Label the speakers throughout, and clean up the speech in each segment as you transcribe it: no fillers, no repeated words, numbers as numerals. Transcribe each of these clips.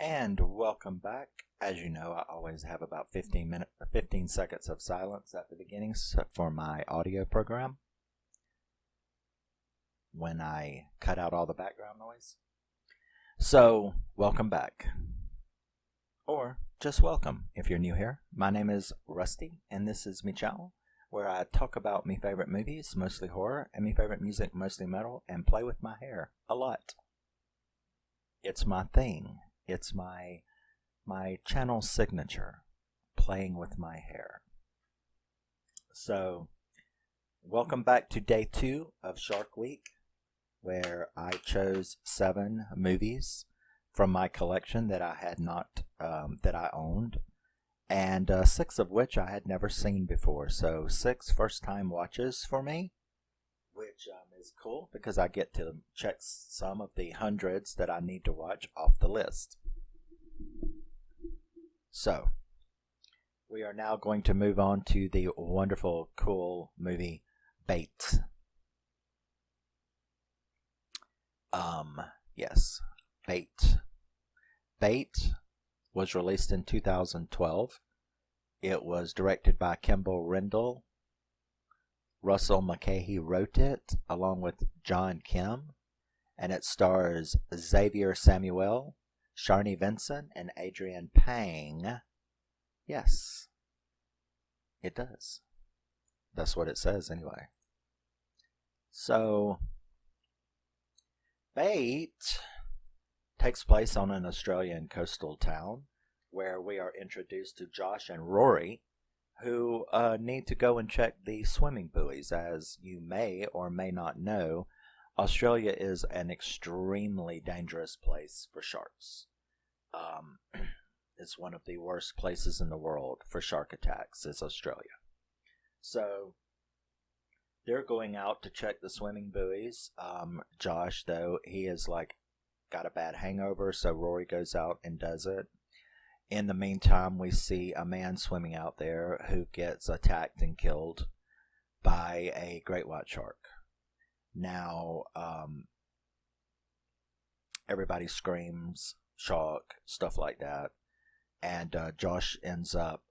Speaker 1: And welcome back. As you know, I always have about 15 seconds of silence at the beginning for my audio program when I cut out all the background noise. So, welcome back. Or just welcome if you're new here. My name is Rusty, and this is me channel, where I talk about my favorite movies, mostly horror, and my favorite music, mostly metal, and play with my hair a lot. It's my thing. It's my channel signature, playing with my hair. So, welcome back to day 2 of Shark Week, where I chose 7 movies from my collection that I had not, that I owned, and 6 of which I had never seen before. So 6 first-time watches for me, which is cool because I get to check some of the hundreds that I need to watch off the list. So, we are now going to move on to the wonderful, cool movie Bait. Yes, Bait. Bait was released in 2012. It was directed by Kimble Rendall. Russel Mulcahy wrote it, along with John Kim, and it stars Xavier Samuel, Sharni Vinson, and Adrian Pang. Yes, it does. That's what it says anyway. So, Bait takes place on an Australian coastal town where we are introduced to Josh and Rory, who need to go and check the swimming buoys. As you may or may not know, Australia is an extremely dangerous place for sharks. It's one of the worst places in the world for shark attacks is Australia. So they're going out to check the swimming buoys. Josh, though, he is got a bad hangover, so Rory goes out and does it. In the meantime, we see a man swimming out there who gets attacked and killed by a great white shark. Now, everybody screams, shark, stuff like that. And Josh ends up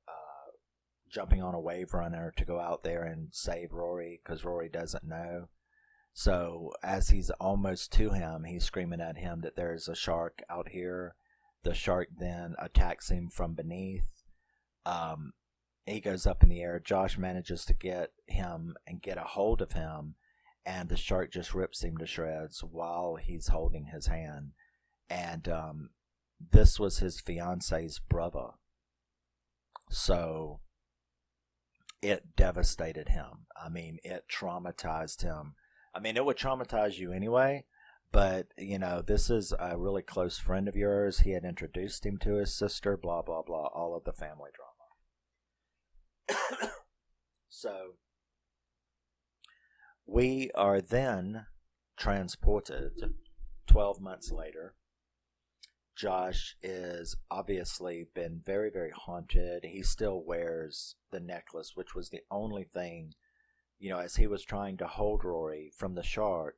Speaker 1: jumping on a wave runner to go out there and save Rory because Rory doesn't know. So as he's almost to him, he's screaming at him that there's a shark out here. The shark then attacks him from beneath. He goes up in the air. Josh manages to get him and get a hold of him, and the shark just rips him to shreds while he's holding his hand. And this was his fiance's brother. So it devastated him. I mean, it traumatized him. I mean, it would traumatize you anyway, but, you know, this is a really close friend of yours. He had introduced him to his sister, blah, blah, blah, all of the family drama. So we are then transported 12 months later. Josh is obviously been very, very haunted. He still wears the necklace, which was the only thing, you know, as he was trying to hold Rory from the shark.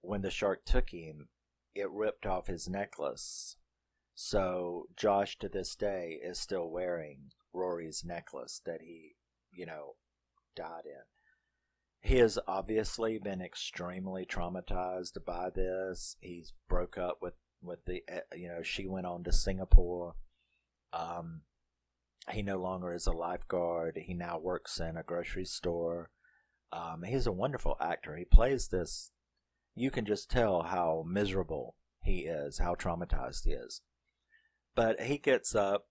Speaker 1: When the shark took him, it ripped off his necklace. So Josh to this day is still wearing Rory's necklace that he, you know, died in. He has obviously been extremely traumatized by this. He's broke up with the, you know, she went on to Singapore. He no longer is a lifeguard. He now works in a grocery store. He's a wonderful actor. He plays this, you can just tell how miserable he is, how traumatized he is. But he gets up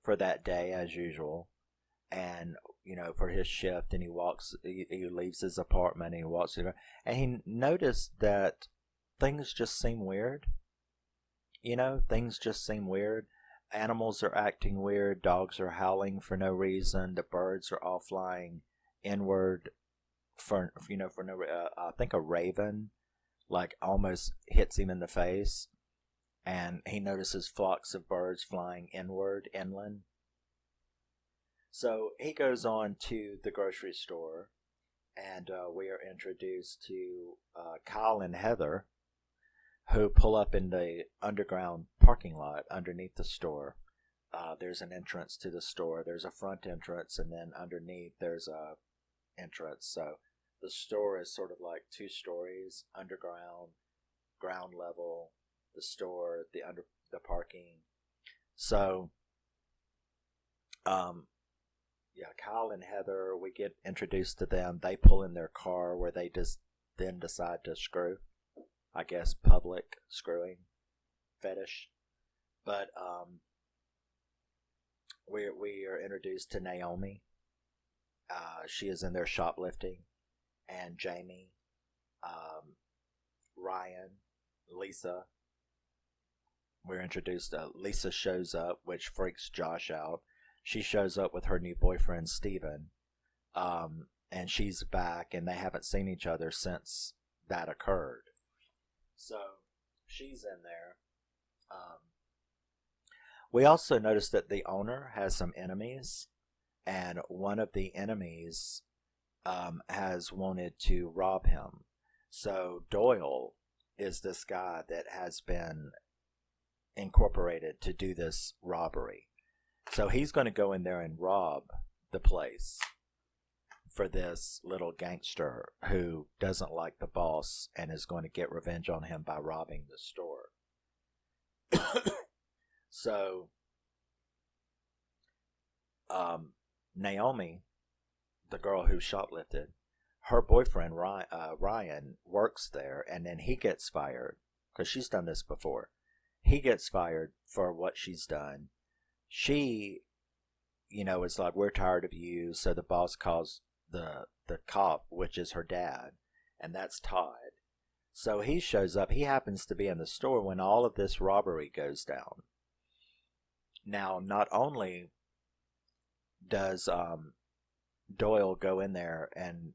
Speaker 1: for that day as usual, and, you know, for his shift, and he leaves his apartment, and he walks through, and he noticed that things just seem weird. You know, things just seem weird. Animals are acting weird. Dogs are howling for no reason. The birds are all flying inward for no I think a raven almost hits him in the face, and he notices flocks of birds flying inland. So he goes on to the grocery store, and we are introduced to Kyle and Heather, who pull up in the underground parking lot underneath the store. There's an entrance to the store. There's a front entrance, and then underneath there's a entrance. So the store is sort of like 2 stories underground, ground level, the store, the parking. So, yeah, Kyle and Heather, we get introduced to them. They pull in their car where they just then decide to screw. I guess public screwing fetish. But we are introduced to Naomi. She is in there shoplifting, and Jamie, Ryan, Lisa. We're introduced to Lisa shows up, which freaks Josh out. She shows up with her new boyfriend Steven, and she's back, and they haven't seen each other since that occurred. So she's in there. We also noticed that the owner has some enemies, and one of the enemies has wanted to rob him. So Doyle is this guy that has been incorporated to do this robbery. So he's going to go in there and rob the place for this little gangster who doesn't like the boss and is going to get revenge on him by robbing the store. So, Naomi, the girl who shoplifted, her boyfriend Ryan works there, and then he gets fired because she's done this before. He gets fired for what she's done. She, is like, we're tired of you. So the boss calls the cop, which is her dad, and that's Todd. So he shows up. He happens to be in the store when all of this robbery goes down. Now, not only does Doyle go in there and,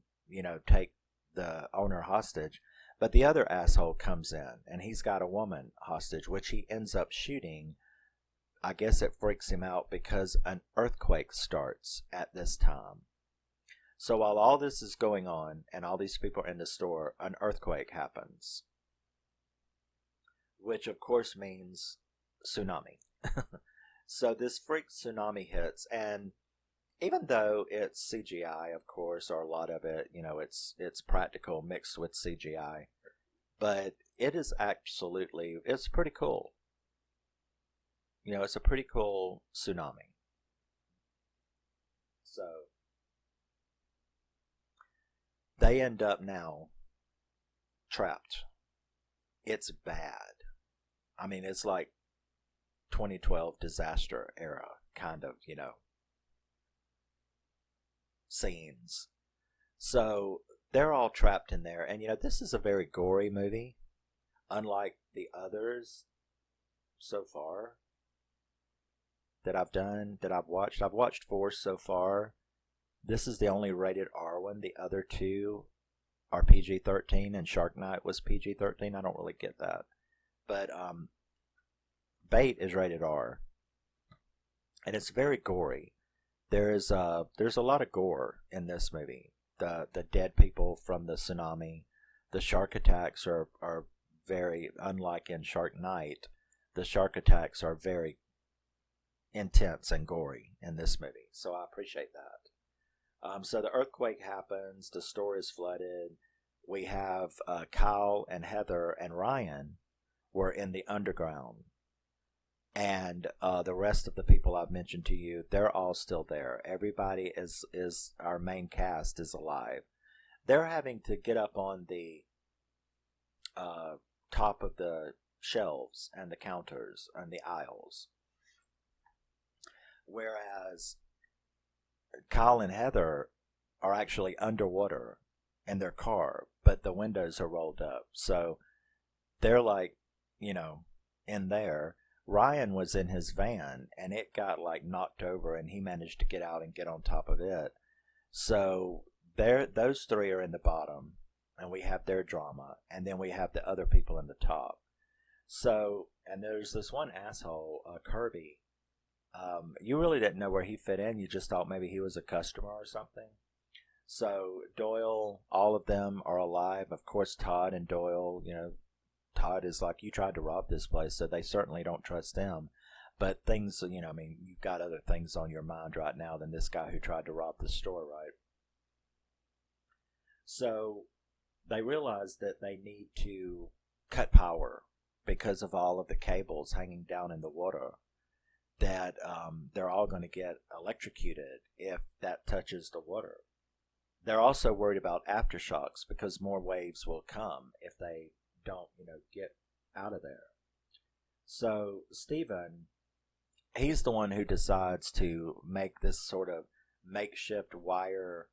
Speaker 1: take the owner hostage, but the other asshole comes in, and he's got a woman hostage, which he ends up shooting. I guess it freaks him out because an earthquake starts at this time. So while all this is going on and all these people are in the store, an earthquake happens, which of course means tsunami. So this freak tsunami hits, and even though it's CGI, of course, or a lot of it, it's practical mixed with CGI, but it is it's pretty cool. It's a pretty cool tsunami. So they end up now trapped. It's bad. I mean, it's like 2012 disaster era kind of, scenes. So they're all trapped in there. And, this is a very gory movie, unlike the others so far that I've watched. I've watched 4 so far. This is the only rated R one. The other 2 are PG-13, and Shark Night was PG-13. I don't really get that. But Bait is rated R, and it's very gory. There's a lot of gore in this movie. The dead people from the tsunami, the shark attacks are very, unlike in Shark Night, the shark attacks are very intense and gory in this movie. So I appreciate that. So the earthquake happens, the store is flooded. We have Kyle and Heather and Ryan were in the underground. And the rest of the people I've mentioned to you, they're all still there. Everybody is our main cast is alive. They're having to get up on the top of the shelves and the counters and the aisles. Whereas Kyle and Heather are actually underwater in their car, but the windows are rolled up. So they're like, in there. Ryan was in his van, and it got knocked over, and he managed to get out and get on top of it. So those 3 are in the bottom, and we have their drama, and then we have the other people in the top. So, and there's this one asshole, Kirby. You really didn't know where he fit in. You just thought maybe he was a customer or something. So Doyle, all of them are alive. Of course, Todd and Doyle, Todd is like, you tried to rob this place, so they certainly don't trust him. But things, I mean, you've got other things on your mind right now than this guy who tried to rob the store, right? So they realize that they need to cut power because of all of the cables hanging down in the water, that they're all going to get electrocuted if that touches the water. They're also worried about aftershocks because more waves will come if they don't, get out of there. So Stephen, he's the one who decides to make this sort of makeshift wire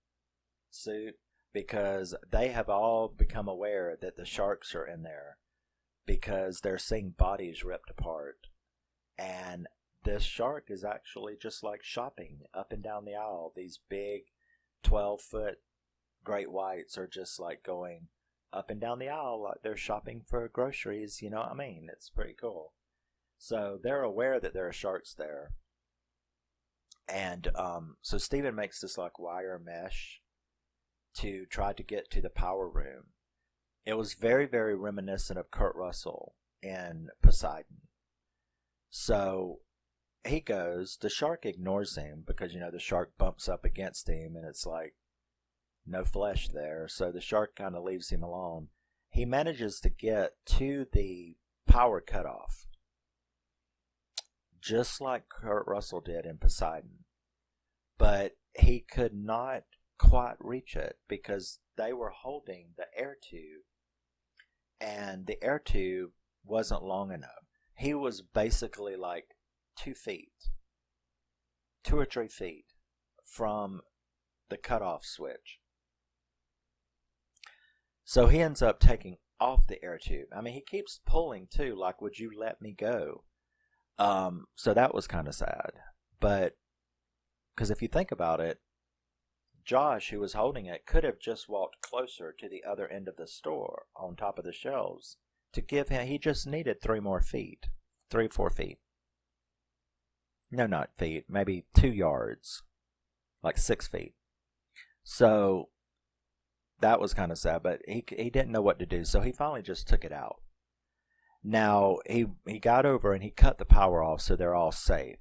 Speaker 1: suit because they have all become aware that the sharks are in there because they're seeing bodies ripped apart. And this shark is actually just like shopping up and down the aisle. These big 12-foot great whites are just like going up and down the aisle like they're shopping for groceries, you know what I mean? It's pretty cool. So they're aware that there are sharks there. And so Stephen makes this like wire mesh to try to get to the power room. It was very, very reminiscent of Kurt Russell in Poseidon. So he goes, the shark ignores him because, the shark bumps up against him and it's like no flesh there. So the shark kind of leaves him alone. He manages to get to the power cutoff, just like Kurt Russell did in Poseidon. But he could not quite reach it because they were holding the air tube, and the air tube wasn't long enough. He was basically like 2 feet, 2 or 3 feet from the cutoff switch. So he ends up taking off the air tube. I mean, he keeps pulling too, like, would you let me go? So that was kind of sad. But, because if you think about it, Josh, who was holding it, could have just walked closer to the other end of the store on top of the shelves to give him, he just needed 3 more feet, 3, 4 feet. No, not feet, maybe 2 yards, like 6 feet. So that was kind of sad, but he didn't know what to do, so he finally just took it out. Now, he got over and he cut the power off so they're all safe.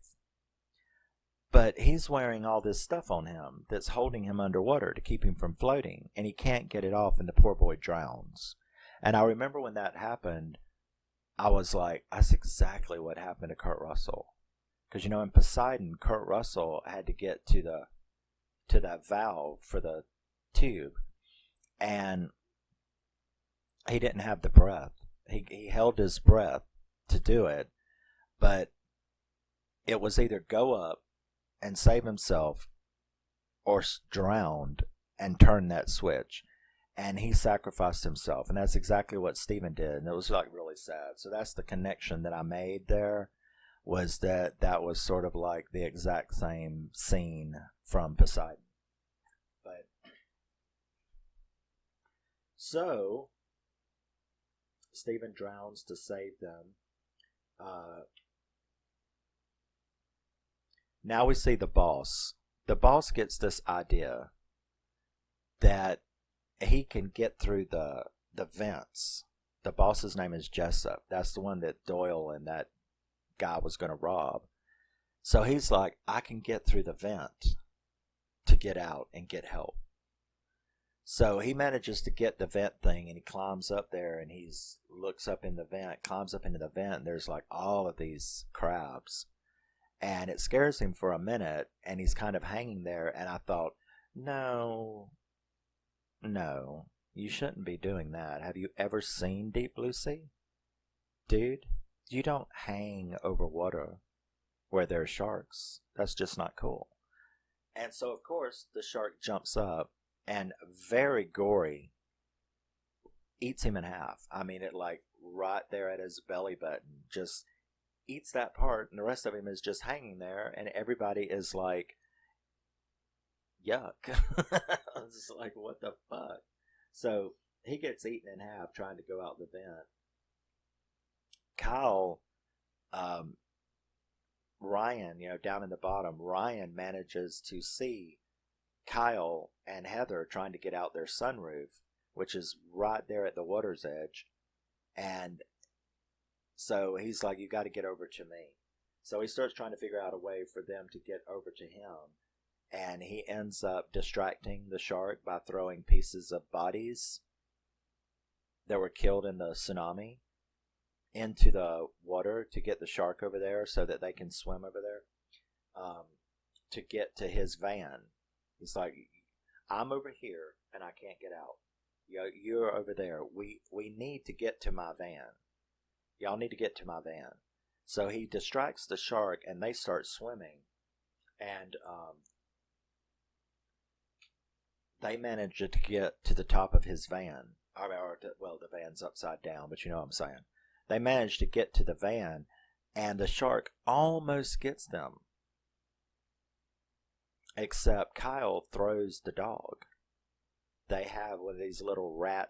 Speaker 1: But he's wearing all this stuff on him that's holding him underwater to keep him from floating, and he can't get it off, and the poor boy drowns. And I remember when that happened, I was like, that's exactly what happened to Kurt Russell. Because, in Poseidon, Kurt Russell had to get to that valve for the tube, and he didn't have the breath. He held his breath to do it, but it was either go up and save himself or drowned and turn that switch. And he sacrificed himself, and that's exactly what Stephen did, and it was like really sad. So that's the connection that I made there, was that was sort of like the exact same scene from Poseidon. But so Stephen drowns to save them. Now we see the boss. The boss gets this idea that he can get through the vents. The boss's name is Jessup. That's the one that Doyle and that guy was going to rob. So he's like, I can get through the vent to get out and get help. So he manages to get the vent thing, and he climbs up there, and he looks up in the vent, climbs up into the vent, and there's like all of these crabs. And it scares him for a minute, and he's kind of hanging there, and I thought, no, you shouldn't be doing that. Have you ever seen Deep Blue Sea? Dude, you don't hang over water where there's sharks. That's just not cool. And so, of course, the shark jumps up, and very gory, eats him in half. I mean, it like right there at his belly button, just eats that part, and the rest of him is just hanging there, and everybody is like, yuck. It's just like, what the fuck? So he gets eaten in half trying to go out the vent. Kyle, Ryan, down in the bottom, Ryan manages to see Kyle and Heather trying to get out their sunroof, which is right there at the water's edge. And So he's like, you got to get over to me. So he starts trying to figure out a way for them to get over to him. And he ends up distracting the shark by throwing pieces of bodies that were killed in the tsunami into the water to get the shark over there so that they can swim over there to get to his van. He's like, I'm over here and I can't get out. You're over there. We need to get to my van. Y'all need to get to my van. So he distracts the shark and they start swimming. And they manage to get to the top of his van. Well, the van's upside down, but you know what I'm saying. They manage to get to the van, and the shark almost gets them. Except Kyle throws the dog. They have one of these little rat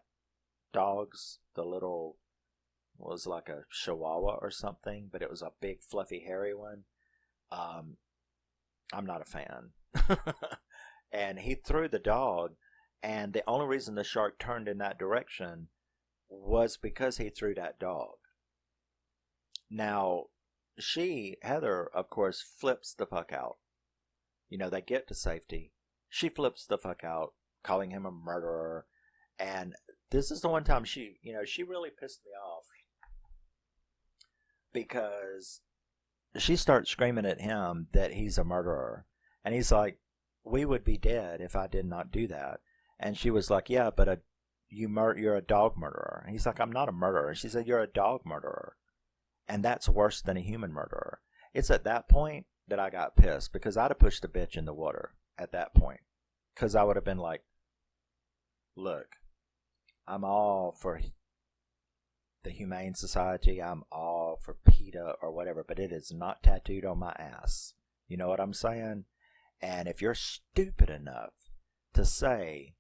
Speaker 1: dogs. The little was like a chihuahua or something, but it was a big, fluffy, hairy one. I'm not a fan. And he threw the dog, and the only reason the shark turned in that direction was because he threw that dog. Now, Heather, of course, flips the fuck out. They get to safety. She flips the fuck out, calling him a murderer. And this is the one time she really pissed me off. Because she starts screaming at him that he's a murderer. And he's like, we would be dead if I did not do that. And she was like, yeah, but you're a dog murderer. And he's like, I'm not a murderer. She said, you're a dog murderer. And that's worse than a human murderer. It's at that point that I got pissed because I'd have pushed the bitch in the water at that point. Because I would have been like, look, I'm all for the Humane Society. I'm all for PETA or whatever, but it is not tattooed on my ass. You know what I'm saying? And if you're stupid enough to say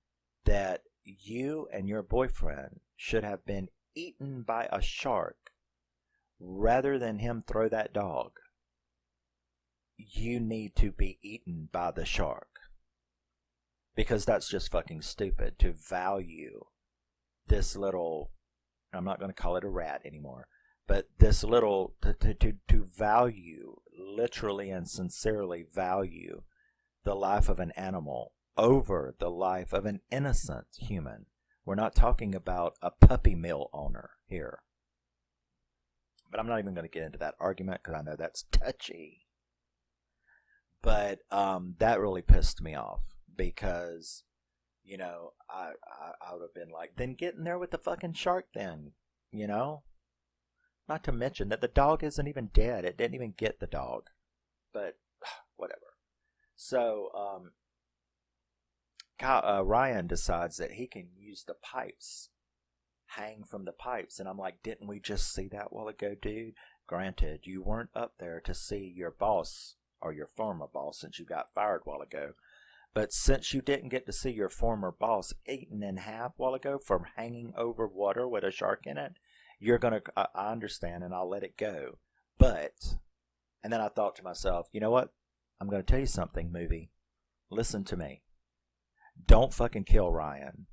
Speaker 1: that you and your boyfriend should have been eaten by a shark rather than him throw that dog, you need to be eaten by the shark. Because that's just fucking stupid to value this little, I'm not going to call it a rat anymore, but this little, to value, literally and sincerely value the life of an animal over the life of an innocent human. We're not talking about a puppy mill owner here. But I'm not even going to get into that argument because I know that's touchy. But that really pissed me off because, I would have been like, then get in there with the fucking shark then, Not to mention that the dog isn't even dead. It didn't even get the dog. But whatever. So Ryan decides that he can use the pipes, hang from the pipes. And I'm like, didn't we just see that while ago, dude? Granted, you weren't up there to see your boss or your former boss since you got fired a while ago. But since you didn't get to see your former boss eaten in half a while ago from hanging over water with a shark in it, you're going to, I understand and I'll let it go. But, and then I thought to myself, you know what? I'm going to tell you something, movie. Listen to me. Don't fucking kill Ryan.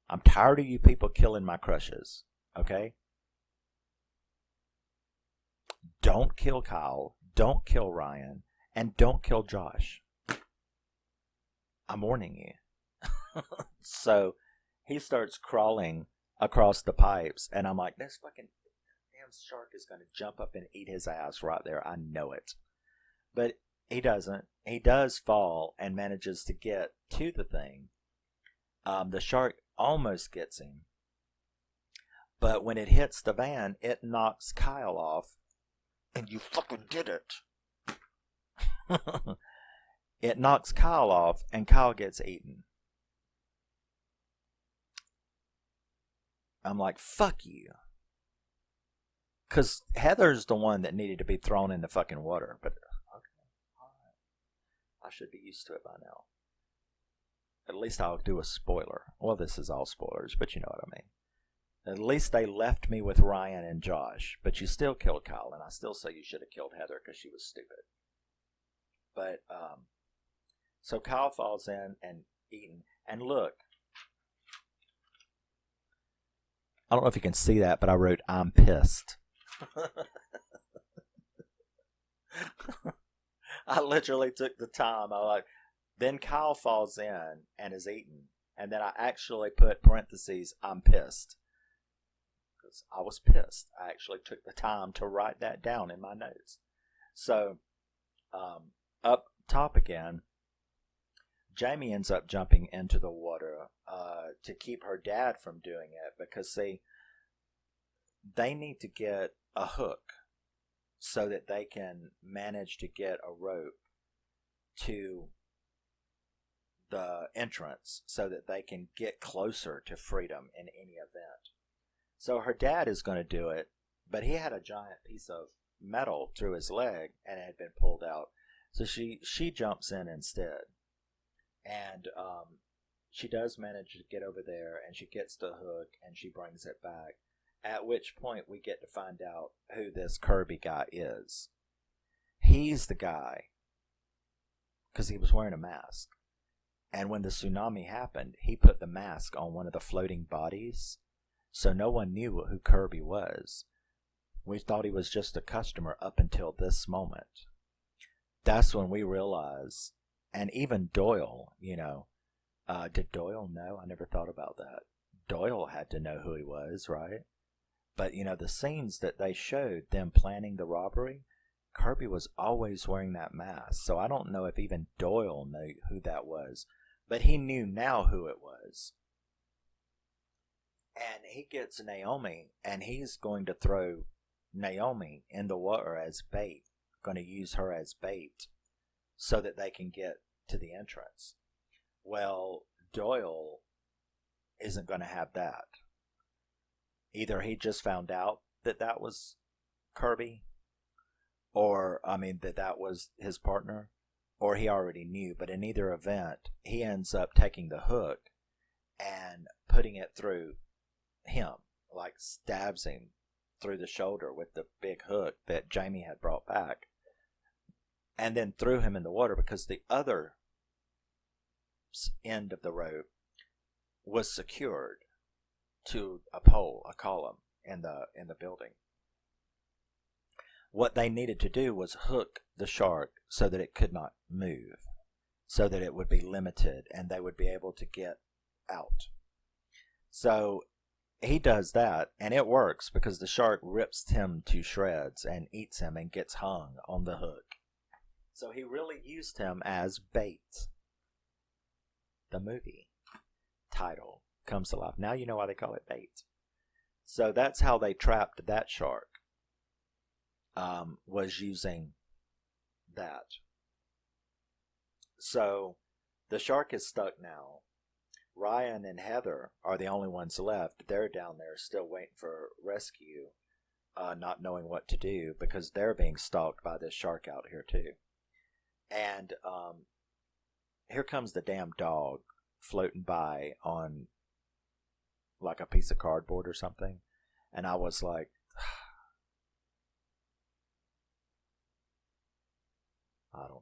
Speaker 1: I'm tired of you people killing my crushes. Okay? Don't kill Kyle. Don't kill Ryan. And don't kill Josh. I'm warning you. So he starts crawling across the pipes. And I'm like, this fucking damn shark is going to jump up and eat his ass right there. I know it. But he doesn't. He does fall and manages to get to the thing. The shark almost gets him. But when it hits the van, it knocks Kyle off. And you fucking did it. It knocks Kyle off and Kyle gets eaten. I'm like, fuck you. Because Heather's the one that needed to be thrown in the fucking water. But I should be used to it by now. At least I'll do a spoiler. Well, this is all spoilers, but you know what I mean. At least they left me with Ryan and Josh, but you still killed Kyle, and I still say you should have killed Heather because she was stupid. But, so Kyle falls in and eaten. And look, I don't know if you can see that, but I wrote, I'm pissed. I literally took the time. I like, then Kyle falls in and is eaten. And then I actually put parentheses, I'm pissed. Because I was pissed. I actually took the time to write that down in my notes. So, up top again, Jamie ends up jumping into the water to keep her dad from doing it. Because, see, they need to get a hook so that they can manage to get a rope to the entrance so that they can get closer to freedom in any event. So her dad is going to do it, but he had a giant piece of metal through his leg and it had been pulled out. So she jumps in instead. And she does manage to get over there and she gets the hook and she brings it back. At which point we get to find out who this Kirby guy is. He's the guy, because he was wearing a mask. And when the tsunami happened, he put the mask on one of the floating bodies, so no one knew who Kirby was. We thought he was just a customer up until this moment. That's when we realized, and even Doyle, did Doyle know? I never thought about that. Doyle had to know who he was, right? But, the scenes that they showed them planning the robbery, Kirby was always wearing that mask. So I don't know if even Doyle knew who that was. But he knew now who it was. And he gets Naomi, and he's going to throw Naomi in the water as bait. Going to use her as bait so that they can get to the entrance. Well, Doyle isn't going to have that. Either he just found out that was Kirby, or, that was his partner, or he already knew. But in either event, he ends up taking the hook and putting it through him, like stabs him through the shoulder with the big hook that Jamie had brought back, and then threw him in the water because the other end of the rope was secured to a pole, a column in the building. What they needed to do was hook the shark so that it could not move, so that it would be limited and they would be able to get out. So he does that, and it works because the shark rips him to shreds and eats him and gets hung on the hook. So he really used him as bait. The movie title comes to life. Now you know why they call it bait. So that's how they trapped that shark. Was using that. So the shark is stuck now. Ryan and Heather are the only ones left. They're down there still waiting for rescue, not knowing what to do because they're being stalked by this shark out here too. And here comes the damn dog floating by on like a piece of cardboard or something. And I was like, I don't know.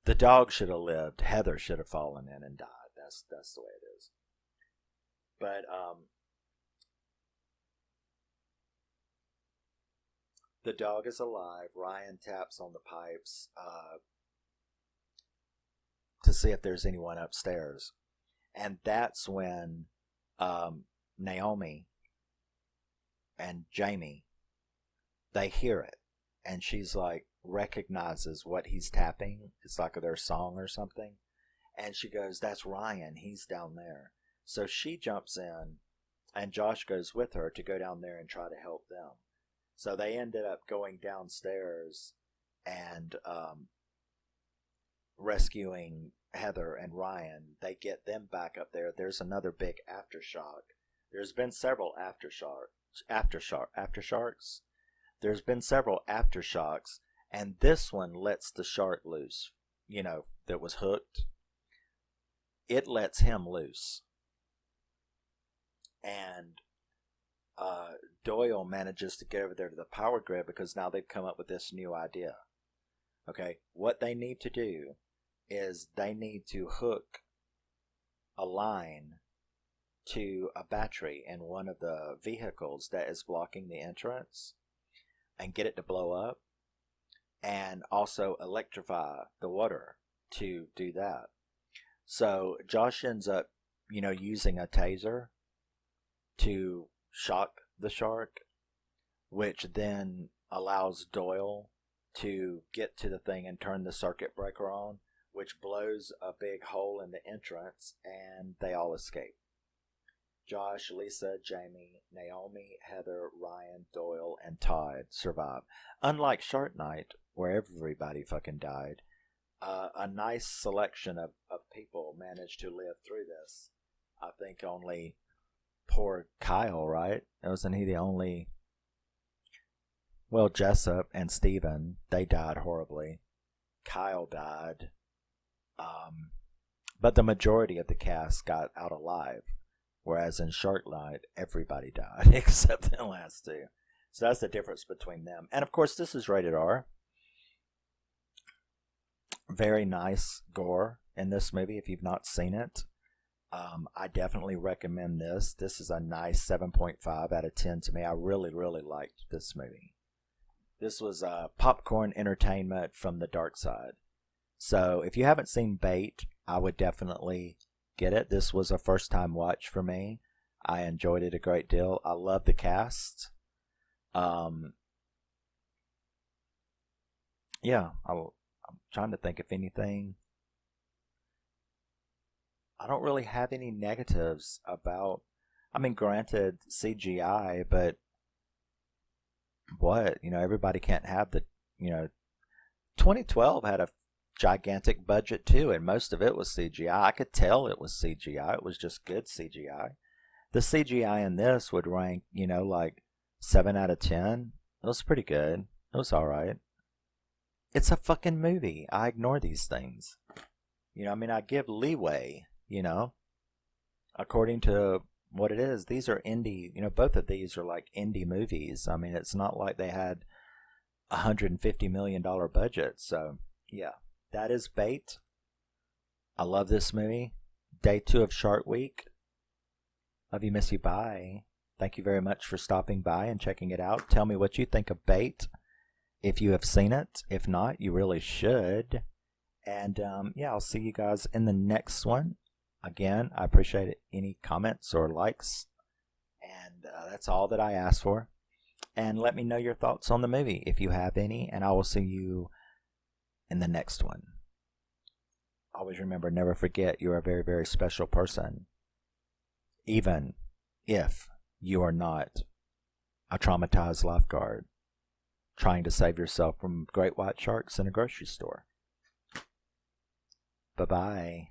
Speaker 1: The dog should have lived. Heather should have fallen in and died. That's the way it is. But the dog is alive. Ryan taps on the pipes to see if there's anyone upstairs. And that's when Naomi and Jamie, they hear it. And she's like, recognizes what he's tapping. It's like their song or something. And she goes, that's Ryan. He's down there. So she jumps in, and Josh goes with her to go down there and try to help them. So they ended up going downstairs and rescuing Heather and Ryan. They get them back up there. There's another big aftershock. There's been several aftershocks. There's been several aftershocks, and this one lets the shark loose, that was hooked. It lets him loose. And Doyle manages to get over there to the power grid because now they've come up with this new idea. Okay, what they need to do is they need to hook a line to a battery in one of the vehicles that is blocking the entrance and get it to blow up, and also electrify the water to do that. So Josh ends up, using a taser to shock the shark, which then allows Doyle to get to the thing and turn the circuit breaker on, which blows a big hole in the entrance, and they all escape. Josh, Lisa, Jamie, Naomi, Heather, Ryan, Doyle, and Todd survive. Unlike Shark Night, where everybody fucking died, a nice selection of people managed to live through this. I think only poor Kyle, right? Wasn't he the only... Well, Jessup and Steven, they died horribly. Kyle died. But the majority of the cast got out alive. Whereas in Shark Night, everybody died except the last two. So that's the difference between them. And of course, this is rated R. Very nice gore in this movie if you've not seen it. I definitely recommend this. This is a nice 7.5 out of 10 to me. I really, really liked this movie. This was popcorn entertainment from the dark side. So if you haven't seen Bait, I would definitely get it. This was a first time watch for me. I enjoyed it a great deal. I love the cast. I'm trying to think if anything. I don't really have any negatives about, granted CGI, but what, everybody can't have 2012 had a gigantic budget too, and most of it was CGI. I could tell it was CGI. It was just good CGI. The CGI in this would rank, like 7 out of 10. It was pretty good. It was alright. It's a fucking movie. I ignore these things. I give leeway, according to what it is. These are indie, both of these are like indie movies. It's not like they had $150 million budget. So, yeah, that is Bait. I love this movie. Day 2 of Shark Week. Love you, miss you, bye. Thank you very much for stopping by and checking it out. Tell me what you think of Bait, if you have seen it. If not, you really should. And, I'll see you guys in the next one. Again, I appreciate any comments or likes. And that's all that I ask for. And let me know your thoughts on the movie, if you have any. And I will see you in the next one. Always remember, never forget, you're a very, very special person. Even if you are not a traumatized lifeguard trying to save yourself from great white sharks in a grocery store. Bye-bye.